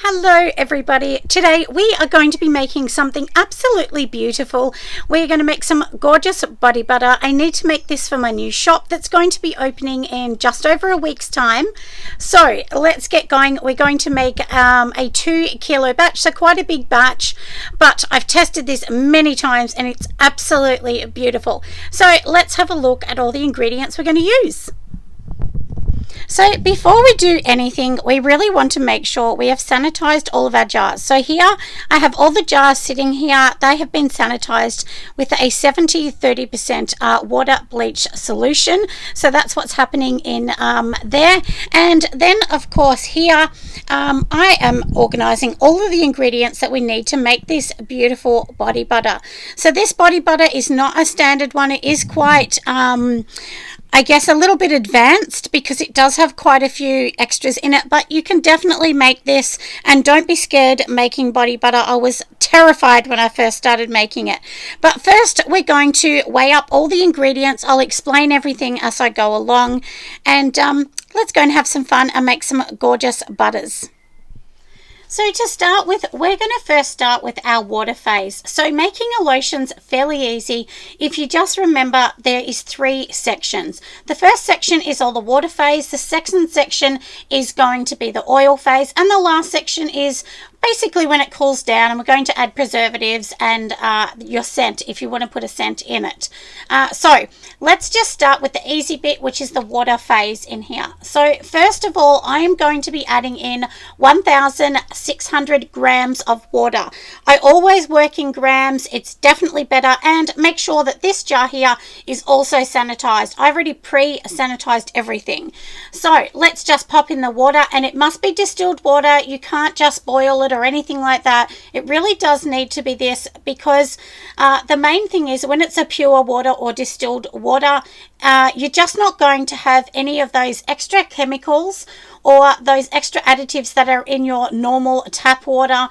Hello everybody. Today we are going to be making something absolutely beautiful. We're going to make some gorgeous body butter. I need to make this for my new shop that's going to be opening in just over a week's time. So let's get going. We're going to make a 2 kilo batch, so quite a big batch, but I've tested this many times and it's absolutely beautiful. So let's have a look at all the ingredients we're going to use. So before we do anything, we really want to make sure we have sanitized all of our jars. So here I have all the jars sitting here. They have been sanitized with a 70-30% water bleach solution. So that's what's happening in there. And then of course here I am organizing all of the ingredients that we need to make this beautiful body butter. So this body butter is not a standard one. It is quite I guess a little bit advanced because it does have quite a few extras in it, but you can definitely make this, and don't be scared making body butter. I was terrified when I first started making it. But first we're going to weigh up all the ingredients. I'll explain everything as I go along, and let's go and have some fun and make some gorgeous butters. So to start with, we're going to first start with our water phase. So making a lotion's fairly easy. If you just remember, there is 3 sections. The first section is all the water phase. The second section is going to be the oil phase. And the last section is basically when it cools down, and we're going to add preservatives and your scent if you want to put a scent in it. So let's just start with the easy bit, which is the water phase in here. So first of all, I am going to be adding in 1,600 grams of water. I always work in grams. It's definitely better, and make sure that this jar here is also sanitized. I've already pre-sanitized everything. So let's just pop in the water, and it must be distilled water. You can't just boil it or anything like that. It really does need to be this, because the main thing is when it's a pure water or distilled water, you're just not going to have any of those extra chemicals or those extra additives that are in your normal tap water.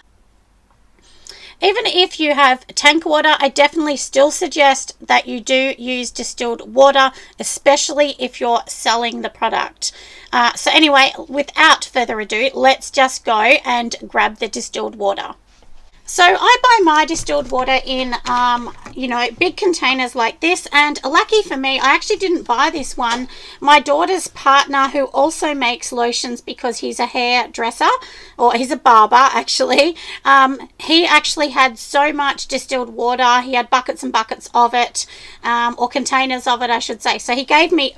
Even if you have tank water, I definitely still suggest that you do use distilled water, especially if you're selling the product. So anyway, without further ado, let's just go and grab the distilled water. So I buy my distilled water in, big containers like this, and lucky for me, I actually didn't buy this one. My daughter's partner, who also makes lotions because he's a hairdresser, or he's a barber actually, he actually had so much distilled water. He had buckets and buckets of it, or containers of it, I should say. So he gave me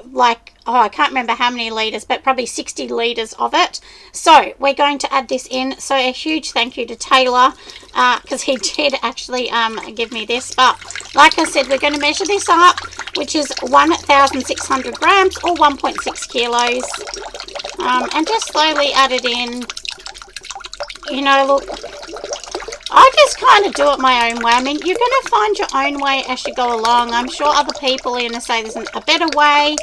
I can't remember how many litres, but probably 60 litres of it. So we're going to add this in. So a huge thank you to Taylor, because he did actually give me this. But like I said, we're going to measure this up, which is 1,600 grams or 1.6 kilos. And just slowly add it in. Look, I just kind of do it my own way. I mean, you're going to find your own way as you go along. I'm sure other people are going to say there's a better way.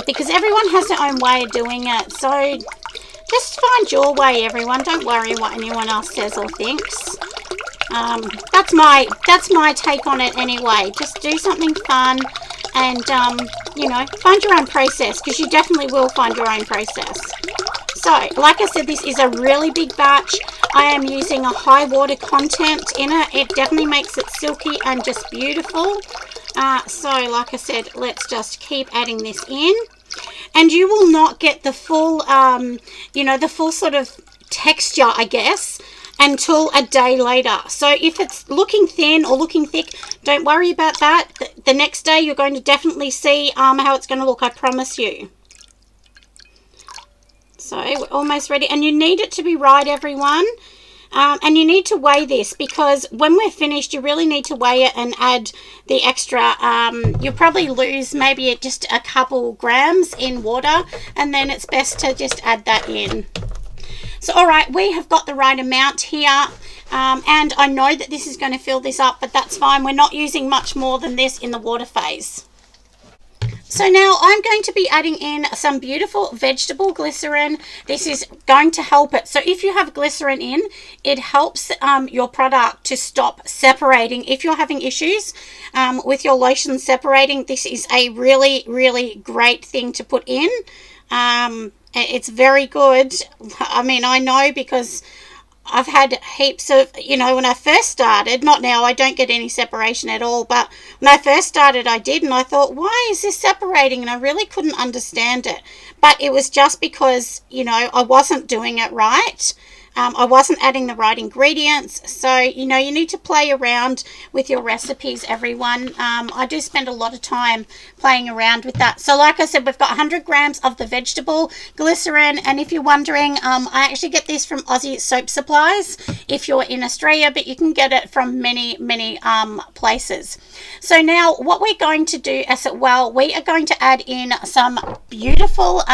Because everyone has their own way of doing it. So just find your way, everyone. Don't worry what anyone else says or thinks. That's my take on it anyway. Just do something fun and, find your own process, because you definitely will find your own process. So, like I said, this is a really big batch. I am using a high water content in it. It definitely makes it silky and just beautiful. So like I said, let's just keep adding this in, and you will not get the full, the full sort of texture, I guess, until a day later. So if it's looking thin or looking thick, don't worry about that. The next day you're going to definitely see how it's going to look, I promise you. So we're almost ready, and you need it to be right, everyone. And you need to weigh this, because when we're finished, you really need to weigh it and add the extra. You'll probably lose maybe just a couple grams in water, and then it's best to just add that in. So, all right, we have got the right amount here. And I know that this is going to fill this up, but that's fine. We're not using much more than this in the water phase. So now I'm going to be adding in some beautiful vegetable glycerin. This is going to help it. So if you have glycerin in, it helps your product to stop separating. If you're having issues with your lotion separating, this is a really, really great thing to put in. It's very good. I mean, I know because I've had heaps of, you know, when I first started, not now, I don't get any separation at all, but when I first started I did, and I thought, why is this separating? And I really couldn't understand it, but it was just because, you know, I wasn't doing it right. I wasn't adding the right ingredients. So, you know, you need to play around with your recipes, everyone. I do spend a lot of time playing around with that. So like I said, we've got 100 grams of the vegetable glycerin. And if you're wondering, I actually get this from Aussie Soap Supplies if you're in Australia, but you can get it from many places. So now what we're going to do as well, we are going to add in some beautiful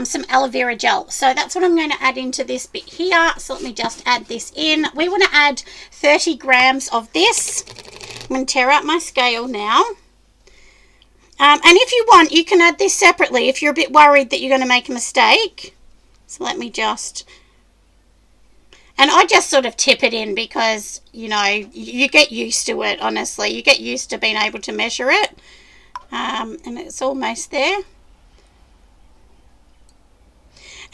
some aloe vera gel. So that's what I'm going to add into this bit here. So let me just add this in. We want to add 30 grams of this. I'm going to tear out my scale now. And if you want, you can add this separately if you're a bit worried that you're going to make a mistake. So let me just... And I just sort of tip it in because, you know, you get used to it, honestly. You get used to being able to measure it. And it's almost there.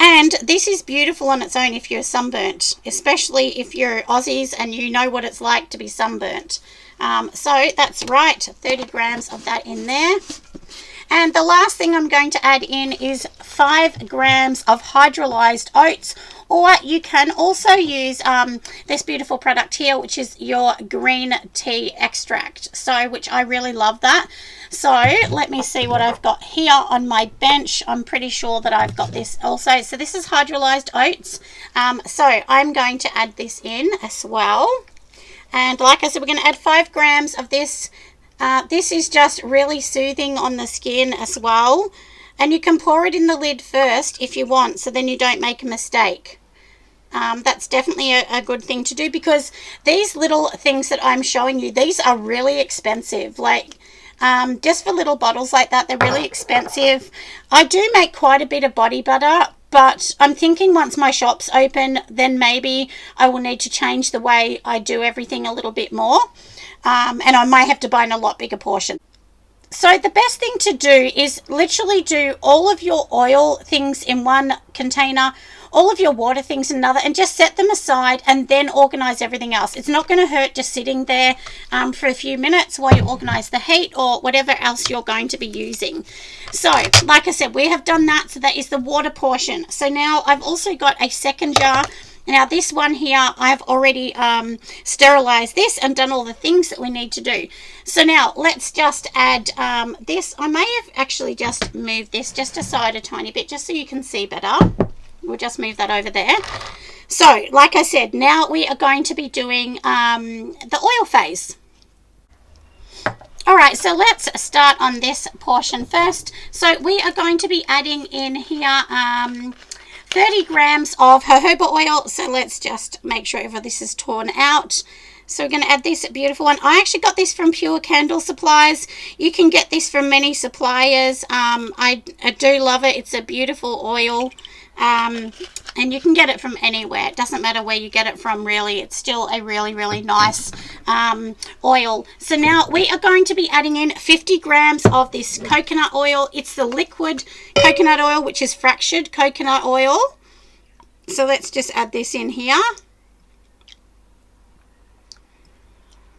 And this is beautiful on its own if you're sunburnt, especially if you're Aussies and you know what it's like to be sunburnt. So that's right, 30 grams of that in there. And the last thing I'm going to add in is 5 grams of hydrolyzed oats, or you can also use this beautiful product here, which is your green tea extract. So, which I really love that. So let me see what I've got here on my bench. I'm pretty sure that I've got this also. So this is hydrolyzed oats. So I'm going to add this in as well. And like I said, we're going to add 5 grams of this. This is just really soothing on the skin as well. And you can pour it in the lid first if you want, so then you don't make a mistake. That's definitely a good thing to do, because these little things that I'm showing you, these are really expensive. Like, just for little bottles like that, they're really expensive. I do make quite a bit of body butter, but I'm thinking once my shop's open, then maybe I will need to change the way I do everything a little bit more. And I might have to buy in a lot bigger portion. So the best thing to do is literally do all of your oil things in one container, all of your water things in another, and just set them aside and then organize everything else. It's not going to hurt just sitting there for a few minutes while you organize the heat or whatever else you're going to be using. So like I said, we have done that. So that is the water portion. So now I've also got a second jar. Now this one here, I've already sterilized this and done all the things that we need to do. So now let's just add this. I may have actually just moved this just aside a tiny bit, just so you can see better. We'll just move that over there. So like I said, now we are going to be doing the oil phase. All right, so let's start on this portion first. So we are going to be adding in here 30 grams of jojoba oil. So let's just make sure this is torn out. So we're going to add this beautiful one. I actually got this from Pure Candle Supplies. You can get this from many suppliers. I do love it. It's a beautiful oil. And you can get it from anywhere. It doesn't matter where you get it from, really. It's still a really, really nice oil. So now we are going to be adding in 50 grams of this coconut oil. It's the liquid coconut oil, which is fractured coconut oil. So let's just add this in here.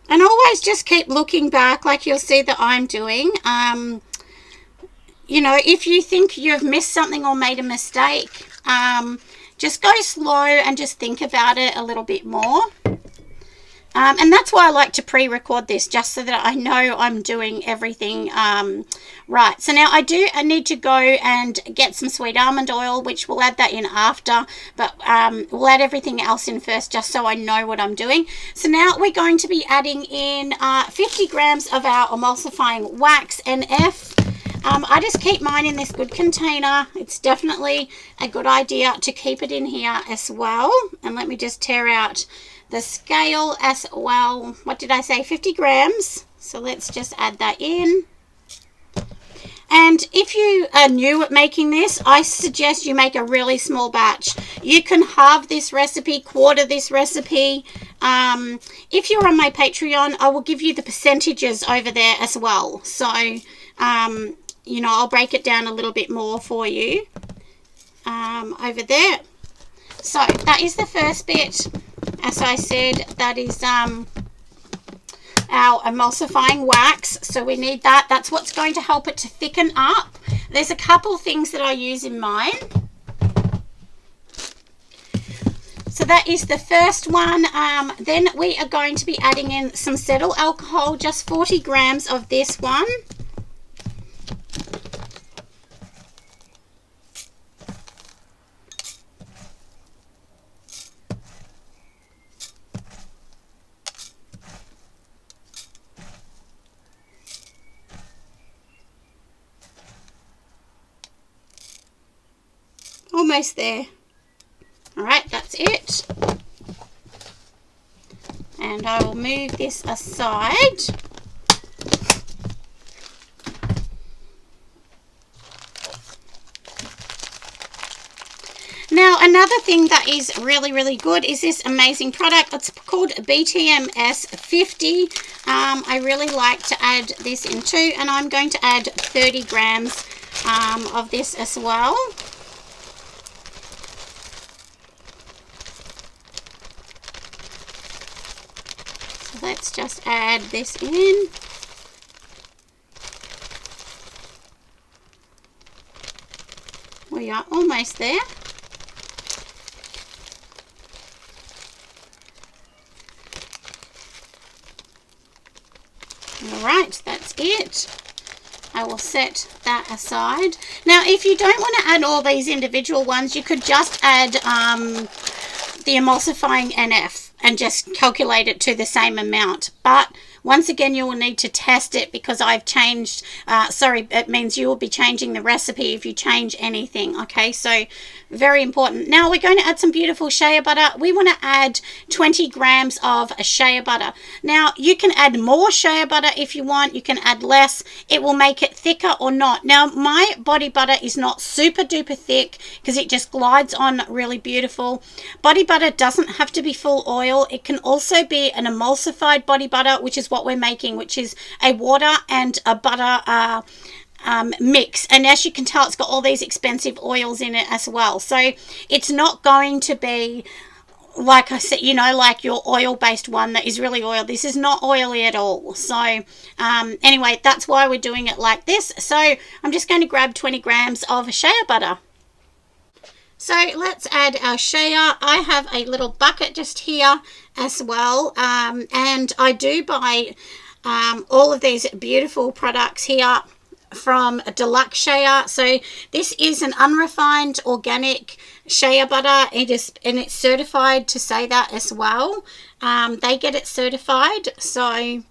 And always just keep looking back like you'll see that I'm doing. You know, if you think you've missed something or made a mistake, just go slow and just think about it a little bit more. And that's why I like to pre-record this, just so that I know I'm doing everything right. So now I need to go and get some sweet almond oil, which we'll add that in after, but we'll add everything else in first, just so I know what I'm doing. So now we're going to be adding in 50 grams of our emulsifying wax, NF. I just keep mine in this good container. It's definitely a good idea to keep it in here as well. And let me just tear out the scale as well. What did I say? 50 grams. So let's just add that in. And if you are new at making this, I suggest you make a really small batch. You can halve this recipe, quarter this recipe. If you're on my Patreon, I will give you the percentages over there as well. So, you know, I'll break it down a little bit more for you over there. So that is the first bit. As I said, that is our emulsifying wax. So we need that. That's what's going to help it to thicken up. There's a couple things that I use in mine. So that is the first one. Then we are going to be adding in some cetyl alcohol, just 40 grams of this one. Almost there. All right, that's it. And I will move this aside. Now, another thing that is really, really good is this amazing product. It's called BTMS 50. I really like to add this in too, and I'm going to add 30 grams of this as well. Let's just add this in. We are almost there. All right, that's it. I will set that aside. Now, if you don't want to add all these individual ones, you could just add the emulsifying NF and just calculate it to the same amount. But once again, you will need to test it because I've changed, it means you will be changing the recipe if you change anything, okay? So very important. Now we're going to add some beautiful shea butter. We want to add 20 grams of shea butter. Now you can add more shea butter if you want. You can add less. It will make it thicker or not. Now my body butter is not super duper thick because it just glides on really beautiful. Body butter doesn't have to be full oil. It can also be an emulsified body butter, which is what we're making, which is a water and a butter mix. And as you can tell, it's got all these expensive oils in it as well. So it's not going to be, like I said, you know, like your oil-based one that is really oily. This is not oily at all. So anyway, that's why we're doing it like this. So I'm just going to grab 20 grams of shea butter. So let's add our shea. I have a little bucket just here as well, and I do buy all of these beautiful products here from Deluxe Shea. So this is an unrefined organic shea butter. It's certified to say that as well. They get it certified. So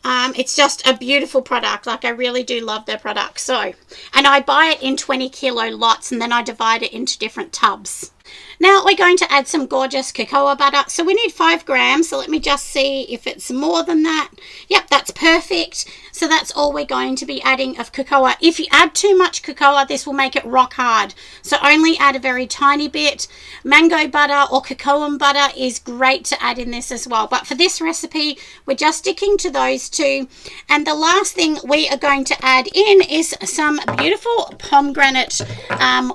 it's just a beautiful product. Like, I really do love their product. So, and I buy it in 20 kilo lots, and then I divide it into different tubs. Now we're going to add some gorgeous cocoa butter. So we need 5 grams. So let me just see if it's more than that. Yep, that's perfect. So that's all we're going to be adding of cocoa. If you add too much cocoa, this will make it rock hard. So only add a very tiny bit. Mango butter or cocoa butter is great to add in this as well. But for this recipe, we're just sticking to those two. And the last thing we are going to add in is some beautiful pomegranate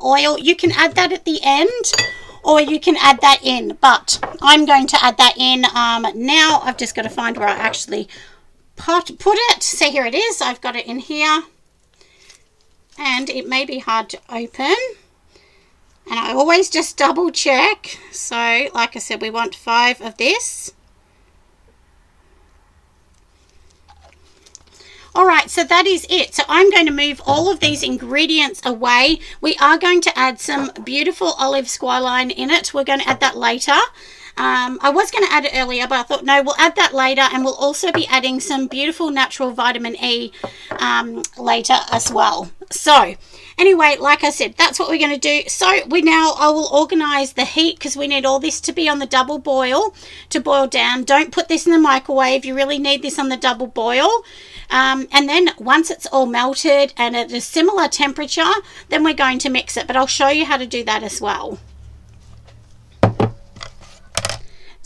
oil. You can add that at the end, or you can add that in, but I'm going to add that in now. I've just got to find where I actually put it. So here it is. I've got it in here, and it may be hard to open, and I always just double check. So like I said, we want 5 of this. All right, so that is it. So I'm going to move all of these ingredients away. We are going to add some beautiful olive squalane in it. We're going to add that later. I was going to add it earlier, but I thought, no, we'll add that later. And we'll also be adding some beautiful natural vitamin E later as well. So anyway, like I said, that's what we're going to do. So I will organize the heat because we need all this to be on the double boil to boil down. Don't put this in the microwave. You really need this on the double boil. And then once it's all melted and at a similar temperature, then we're going to mix it. But I'll show you how to do that as well.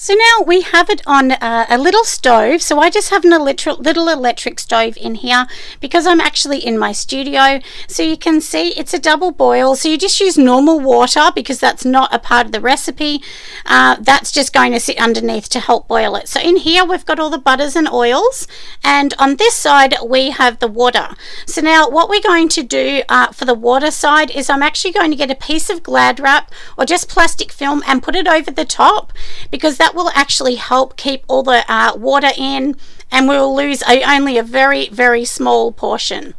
So now we have it on a little stove. So I just have a little electric stove in here because I'm actually in my studio. So you can see it's a double boil. So you just use normal water because that's not a part of the recipe. That's just going to sit underneath to help boil it. So in here we've got all the butters and oils, and on this side we have the water. So now what we're going to do for the water side is I'm actually going to get a piece of Glad wrap or just plastic film and put it over the top, because that will actually help keep all the water in, and we'll lose only a very, very small portion.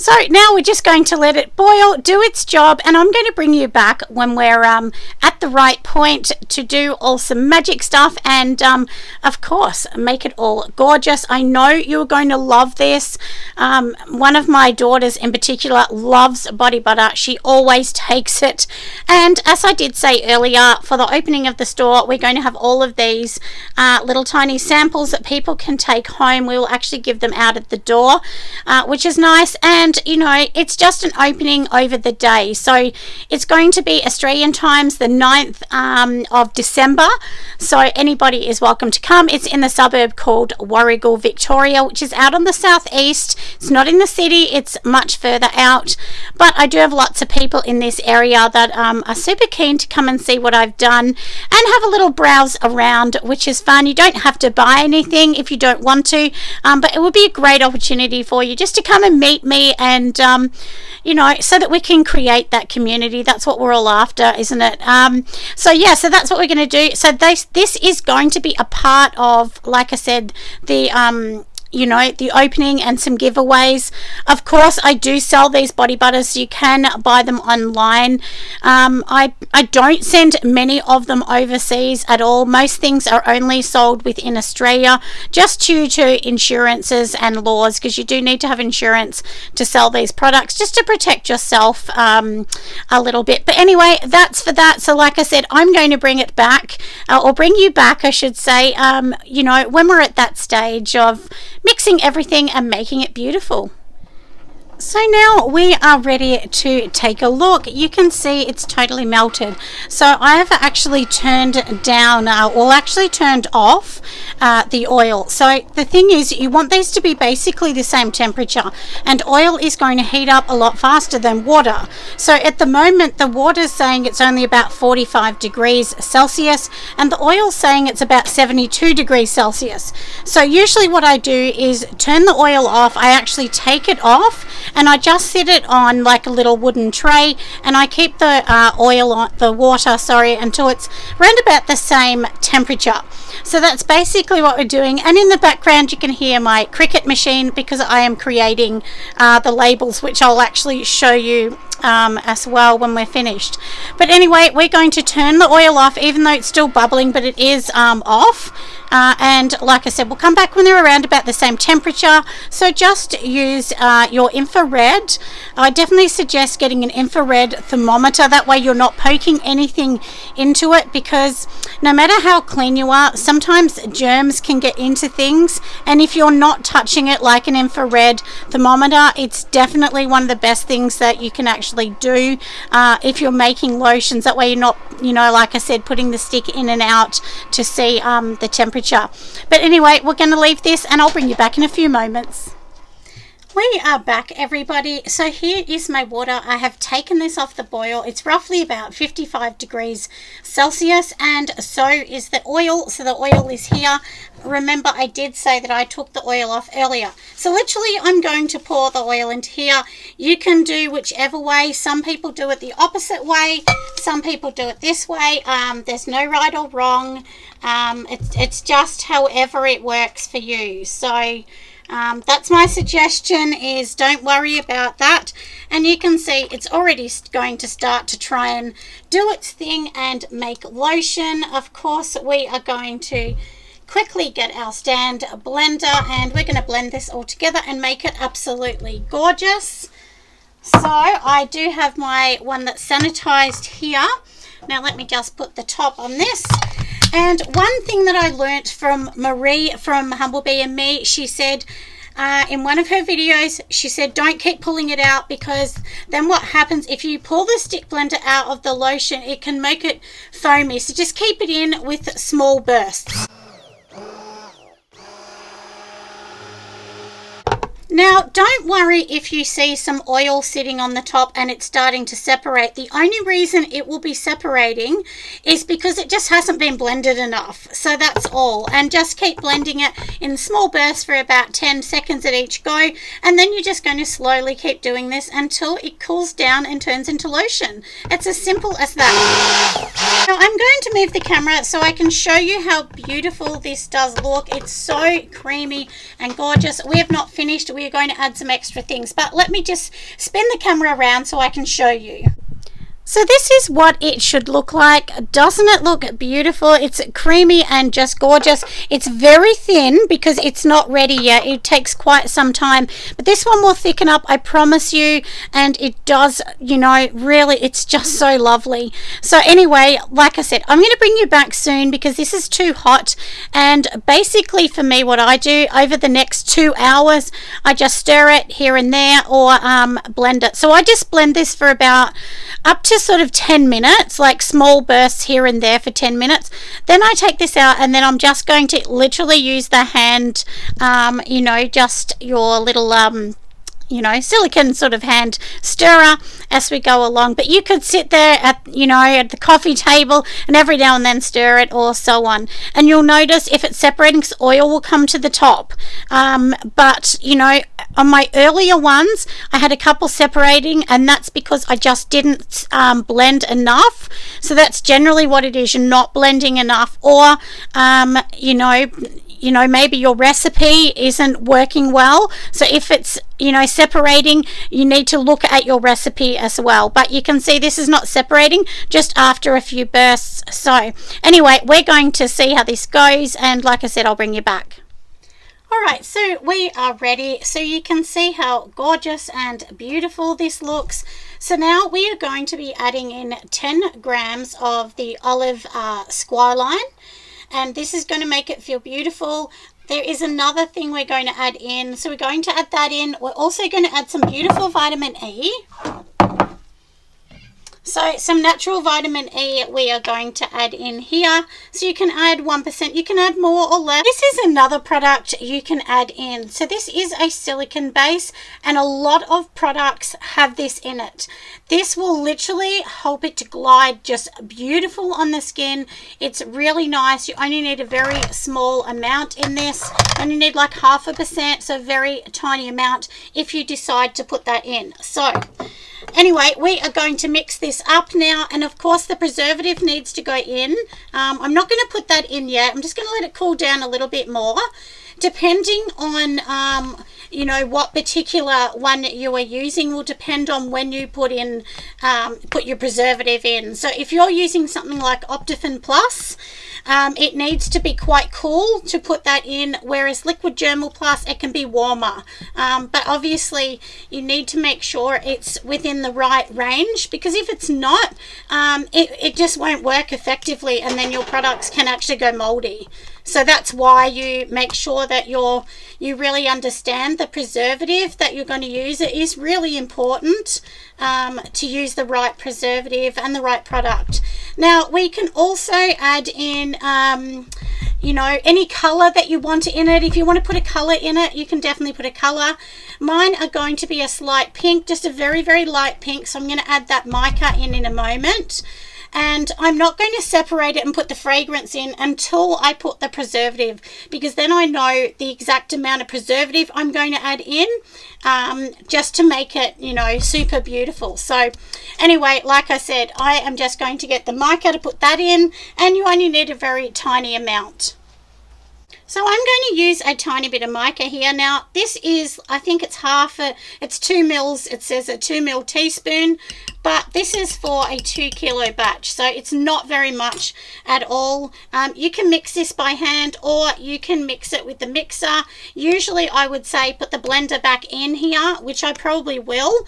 So now we're just going to let it boil, do its job, and I'm going to bring you back when we're at the right point to do all some magic stuff and of course make it all gorgeous. I know you're going to love this. One of my daughters in particular loves body butter. She always takes it, and as I did say earlier, for the opening of the store we're going to have all of these little tiny samples that people can take home. We will actually give them out at the door, which is nice. And you know, it's just an opening over the day, so it's going to be Australian times the 9th of December, so anybody is welcome to come. It's in the suburb called Warragul, Victoria, which is out on the southeast. It's not in the city, it's much further out, but I do have lots of people in this area that are super keen to come and see what I've done and have a little browse around, which is fun. You don't have to buy anything if you don't want to, but it would be a great opportunity for you just to come and meet me, and you know, so that we can create that community. That's what we're all after, isn't it? So yeah, so that's what we're going to do. So this is going to be a part of, like I said, the you know, the opening and some giveaways. Of course, I do sell these body butters, so you can buy them online. I don't send many of them overseas at all. Most things are only sold within Australia, just due to insurances and laws, because you do need to have insurance to sell these products, just to protect yourself a little bit. But anyway, that's for that. So like I said, I'm going to bring it back, or bring you back, I should say, you know, when we're at that stage of mixing everything and making it beautiful. So now we are ready to take a look. You can see it's totally melted. So I have actually turned down, well actually turned off the oil. So the thing is, you want these to be basically the same temperature, and oil is going to heat up a lot faster than water. So at the moment the water is saying it's only about 45 degrees Celsius and the oil is saying it's about 72 degrees Celsius. So usually what I do is turn the oil off. I actually take it off and I just sit it on like a little wooden tray, and I keep the water until it's around about the same temperature. So that's basically what we're doing. And in the background you can hear my Cricut machine, because I am creating the labels, which I'll actually show you as well when we're finished. But anyway, we're going to turn the oil off, even though it's still bubbling, but it is off. And like I said, we'll come back when they're around about the same temperature. So just use your infrared. I definitely suggest getting an infrared thermometer. That way you're not poking anything into it, because no matter how clean you are, sometimes germs can get into things, and if you're not touching it like an infrared thermometer, it's definitely one of the best things that you can actually do if you're making lotions. That way you're not, you know, like I said, putting the stick in and out to see the temperature. But anyway, we're going to leave this and I'll bring you back in a few moments. We are back, everybody. So here is my water. I have taken this off the boil. It's roughly about 55 degrees Celsius, and so is the oil. So the oil is here. Remember, I did say that I took the oil off earlier. So literally I'm going to pour the oil into here. You can do whichever way. Some people do it the opposite way. Some people do it this way. There's no right or wrong. It's just however it works for you. So that's my suggestion, is don't worry about that. And you can see it's already going to start to try and do its thing and make lotion. Of course, we are going to quickly get our stand blender, and we're going to blend this all together and make it absolutely gorgeous. So I do have my one that's sanitized here. Now let me just put the top on this. And one thing that I learnt from Marie from Humblebee and Me, she said, in one of her videos, she said don't keep pulling it out, because then what happens if you pull the stick blender out of the lotion, it can make it foamy. So just keep it in with small bursts. Now, don't worry if you see some oil sitting on the top and it's starting to separate. The only reason it will be separating is because it just hasn't been blended enough. So that's all. And just keep blending it in small bursts for about 10 seconds at each go. And then you're just going to slowly keep doing this until it cools down and turns into lotion. It's as simple as that. Now, I'm going to move the camera so I can show you how beautiful this does look. It's so creamy and gorgeous. We have not finished. We're going to add some extra things, but let me just spin the camera around so I can show you. So this is what it should look like. Doesn't it look beautiful? It's creamy and just gorgeous. It's very thin because it's not ready yet. It takes quite some time, but this one will thicken up, I promise you, and it does, you know, really, it's just so lovely. So anyway, like I said, I'm going to bring you back soon because this is too hot, and basically for me, what I do over the next 2 hours, I just stir it here and there or blend it. So I just blend this for about up to sort of 10 minutes, like small bursts here and there for 10 minutes. Then I take this out and then I'm just going to literally use the hand, you know, just your little you know, silicone sort of hand stirrer as we go along. But you could sit there at, you know, at the coffee table and every now and then stir it or so on. And you'll notice if it's separating, oil will come to the top. But, you know, on my earlier ones, I had a couple separating, and that's because I just didn't blend enough. So that's generally what it is. You're not blending enough, or, you know, maybe your recipe isn't working well. So if it's, you know, separating, you need to look at your recipe as well. But you can see this is not separating just after a few bursts. So anyway, we're going to see how this goes, and like I said, I'll bring you back. All right, so we are ready. So you can see how gorgeous and beautiful this looks. So now we are going to be adding in 10 grams of the olive squalane, and this is going to make it feel beautiful. There is another thing we're going to add in. So we're going to add that in. We're also going to add some beautiful vitamin E. So some natural vitamin E we are going to add in here. So you can add 1%, you can add more or less. This is another product you can add in. So this is a silicone base, and a lot of products have this in it. This will literally help it to glide just beautiful on the skin. It's really nice. You only need a very small amount in this. You only need like 0.5%, so a very tiny amount if you decide to put that in. So anyway, we are going to mix this up now, and of course the preservative needs to go in. I'm not going to put that in yet. I'm just going to let it cool down a little bit more. Depending on you know, what particular one you are using will depend on when you put your preservative in. So if you're using something like Optifin Plus, it needs to be quite cool to put that in, whereas Liquid Germal Plus, it can be warmer. But obviously you need to make sure it's within the right range, because if it's not, it just won't work effectively, and then your products can actually go moldy. So that's why you make sure that you really understand the preservative that you're going to use. It is really important to use the right preservative and the right product. Now we can also add in you know, any color that you want in it. If you want to put a color in it, you can definitely put a color. Mine are going to be a slight pink, just a very, very light pink. So I'm going to add that mica in a moment. And I'm not going to separate it and put the fragrance in until I put the preservative, because then I know the exact amount of preservative I'm going to add in, just to make it, you know, super beautiful. So anyway, like I said, I am just going to get the mica to put that in, and you only need a very tiny amount. So I'm going to use a tiny bit of mica here. Now this is, I think it's it's 2 mils. It says a 2 ml teaspoon, but this is for a 2 kilo batch, so it's not very much at all. You can mix this by hand, or you can mix it with the mixer. Usually I would say put the blender back in here, which I probably will,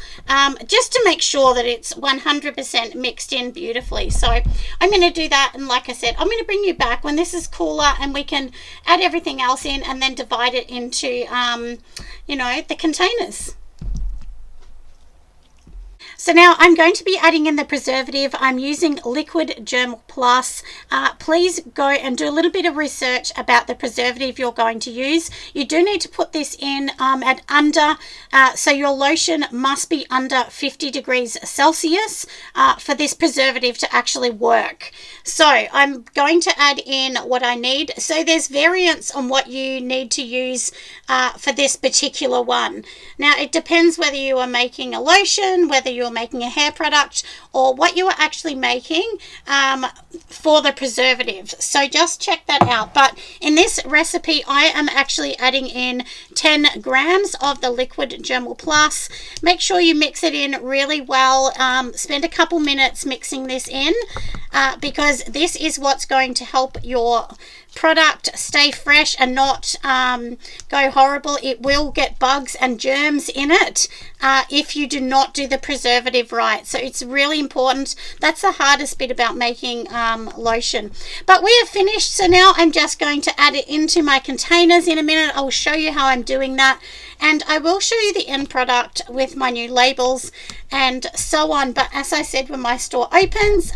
just to make sure that it's 100% mixed in beautifully. So I'm going to do that, and like I said, I'm going to bring you back when this is cooler and we can add everything else in and then divide it into, you know, the containers. So now I'm going to be adding in the preservative. I'm using Liquid Germ Plus. Please go and do a little bit of research about the preservative you're going to use. You do need to put this in at under, so your lotion must be under 50 degrees Celsius for this preservative to actually work. So I'm going to add in what I need. So there's variants on what you need to use for this particular one. Now it depends whether you are making a lotion, whether you're making a hair product, or what you are actually making for the preservative. So just check that out. But in this recipe, I am actually adding in 10 grams of the Liquid Germ Plus. Make sure you mix it in really well. Spend a couple minutes mixing this in because this is what's going to help your product stay fresh and not go horrible. It will get bugs and germs in it if you do not do the preservative right. So it's really important. That's the hardest bit about making lotion. But we are finished, so now I'm just going to add it into my containers. In a minute I will show you how I'm doing that, and I will show you the end product with my new labels and so on. But as I said, when my store opens,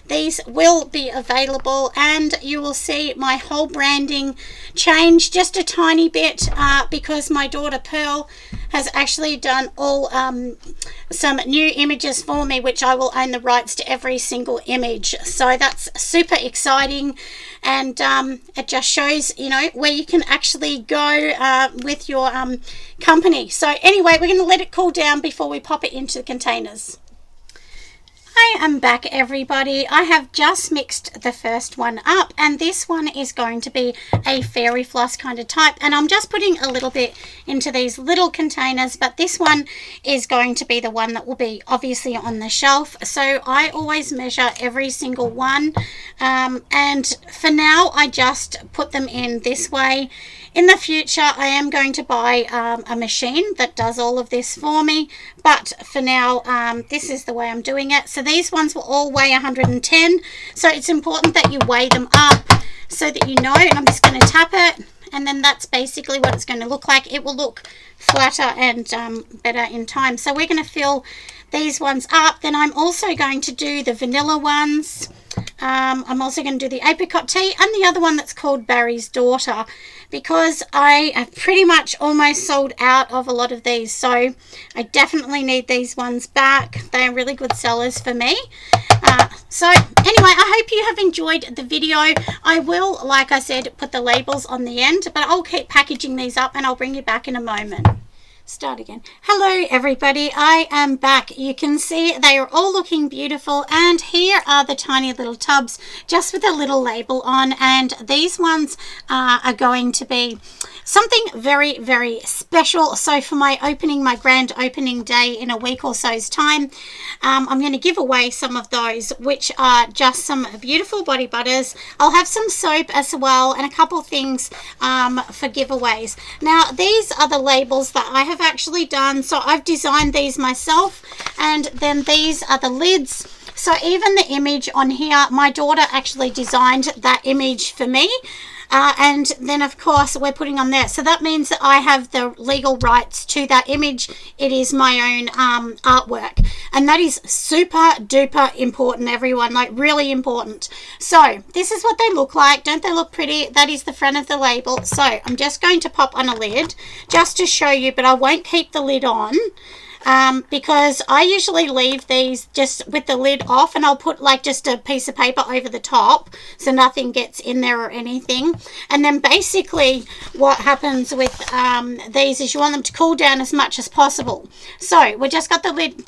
these will be available, and you will see my whole branding change just a tiny bit because my daughter Pearl has actually done all some new images for me, which I will own the rights to every single image. So that's super exciting, and it just shows, you know, where you can actually go with your company. So anyway, we're going to let it cool down before we pop it into the containers. I am back, everybody. I have just mixed the first one up, and this one is going to be a fairy floss kind of type, and I'm just putting a little bit into these little containers, but this one is going to be the one that will be obviously on the shelf. So I always measure every single one, and for now I just put them in this way. In the future, I am going to buy a machine that does all of this for me, but for now, this is the way I'm doing it. So these ones will all weigh 110, so it's important that you weigh them up so that you know. And I'm just going to tap it, and then that's basically what it's going to look like. It will look flatter and better in time. So we're going to fill these ones up. Then I'm also going to do the vanilla ones. I'm also going to do the apricot tea and the other one that's called Barry's Daughter, because I have pretty much almost sold out of a lot of these, so I definitely need these ones back. They are really good sellers for me. So anyway, I hope you have enjoyed the video. I will, like I said, put the labels on the end, but I'll keep packaging these up and I'll bring you back in a moment. Start again. Hello everybody, I am back. You can see they are all looking beautiful, and here are the tiny little tubs just with a little label on, and these ones are going to be something very, very special. So for my grand opening day in a week or so's time, I'm going to give away some of those, which are just some beautiful body butters. I'll have some soap as well and a couple things for giveaways. Now these are the labels that I have actually done. So I've designed these myself, and then these are the lids. So even the image on here, my daughter actually designed that image for me. And then of course we're putting on there, so that means that I have the legal rights to that image. It is my own artwork, and that is super duper important, everyone, like really important. So this is what they look like. Don't they look pretty? That is the front of the label. So I'm just going to pop on a lid just to show you, but I won't keep the lid on because I usually leave these just with the lid off, and I'll put like just a piece of paper over the top so nothing gets in there or anything. And then basically what happens with these is you want them to cool down as much as possible. So we just got the lid,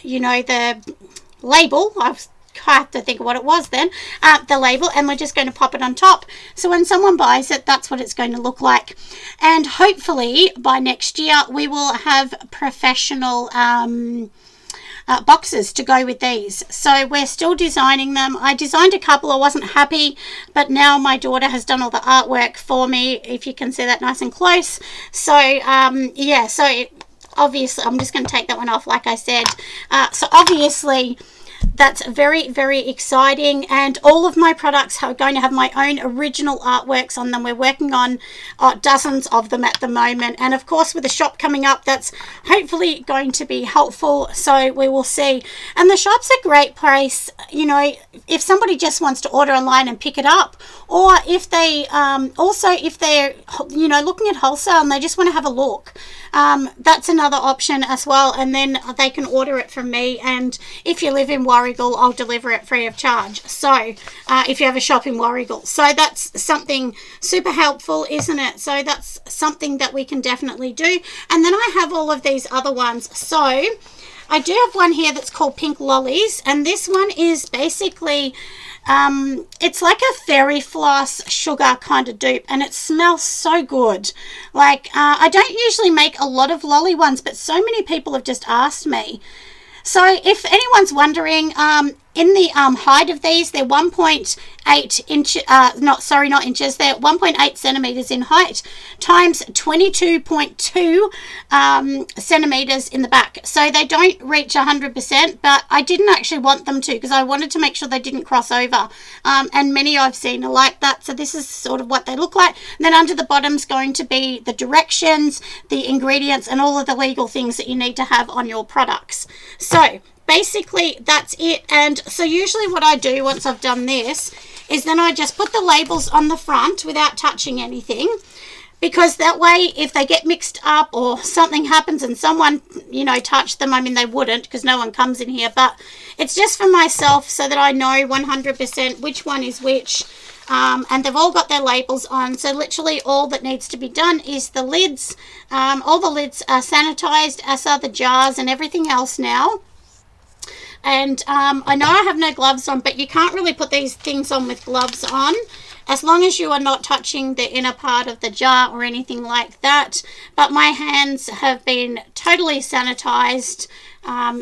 you know, the label. I have to think of what it was then, the label, and we're just going to pop it on top. So when someone buys it, that's what it's going to look like. And hopefully by next year we will have professional boxes to go with these. So we're still designing them. I designed a couple, I wasn't happy, but now my daughter has done all the artwork for me, if you can see that nice and close. So yeah, so obviously I'm just going to take that one off, like I said. So obviously that's very, very exciting. And all of my products are going to have my own original artworks on them. We're working on dozens of them at the moment, and of course with the shop coming up, that's hopefully going to be helpful. So we will see. And the shop's a great place, you know, if somebody just wants to order online and pick it up, or if they also if they're, you know, looking at wholesale and they just want to have a look, that's another option as well. And then they can order it from me, and if you live in Warragul, I'll deliver it free of charge. So if you have a shop in Warragul, so that's something super helpful, isn't it? So that's something that we can definitely do. And then I have all of these other ones. So I do have one here that's called Pink Lollies, and this one is basically it's like a fairy floss sugar kind of dupe, and it smells so good. Like I don't usually make a lot of lolly ones, but so many people have just asked me. So if anyone's wondering, in the height of these, they're 1.8 inches, not inches, they're 1.8 centimeters in height times 22.2 centimeters in the back. So they don't reach 100%, but I didn't actually want them to, because I wanted to make sure they didn't cross over. And many I've seen are like that. So this is sort of what they look like. And then under the bottom's going to be the directions, the ingredients, and all of the legal things that you need to have on your products. So basically that's it. And so usually what I do once I've done this is then I just put the labels on the front without touching anything, because that way if they get mixed up or something happens and someone, you know, touched them, I mean they wouldn't, because no one comes in here, but it's just for myself so that I know 100% which one is which. And they've all got their labels on, so literally all that needs to be done is the lids. All the lids are sanitized, as are the jars and everything else now. And I know I have no gloves on, but you can't really put these things on with gloves on, as long as you are not touching the inner part of the jar or anything like that. But my hands have been totally sanitized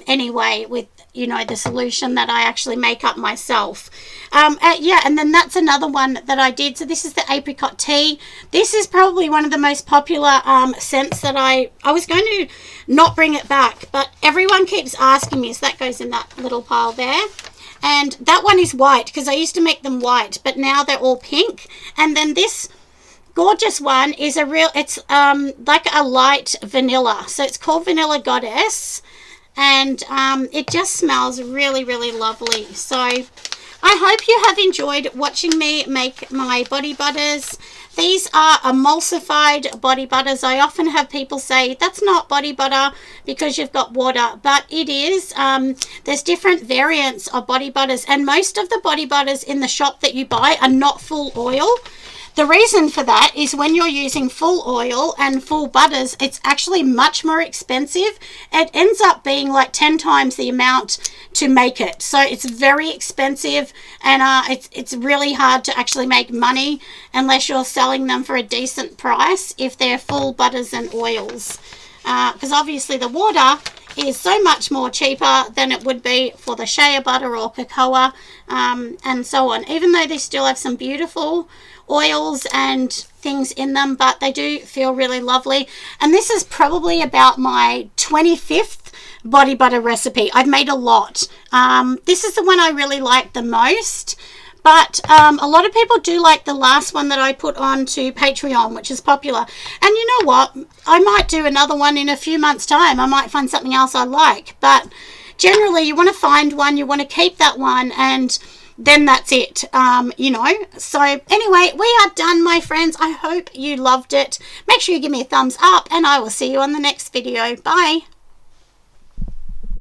anyway with, you know, the solution that I actually make up myself. Yeah, and then that's another one that I did. So this is the apricot tea. This is probably one of the most popular scents that I was going to not bring it back, but everyone keeps asking me, so that goes in that little pile there. And that one is white, because I used to make them white, but now they're all pink. And then this gorgeous one is it's like a light vanilla. So it's called Vanilla Goddess. And it just smells really, really lovely. So I hope you have enjoyed watching me make my body butters. These are emulsified body butters. I often have people say that's not body butter because you've got water, but it is. There's different variants of body butters, and most of the body butters in the shop that you buy are not full oil. The reason for that is when you're using full oil and full butters, it's actually much more expensive. It ends up being like 10 times the amount to make it. So it's very expensive, and it's really hard to actually make money unless you're selling them for a decent price if they're full butters and oils. Because obviously the water is so much more cheaper than it would be for the shea butter or cocoa, and so on. Even though they still have some beautiful oils and things in them, but they do feel really lovely. And this is probably about my 25th body butter recipe. I've made a lot. This is the one I really like the most, but a lot of people do like the last one that I put on to Patreon, which is popular. And you know what, I might do another one in a few months time. I might find something else I like, but generally you want to find one, you want to keep that one, and then that's it, you know. So anyway, we are done, my friends. I hope you loved it. Make sure you give me a thumbs up, and I will see you on the next video. Bye.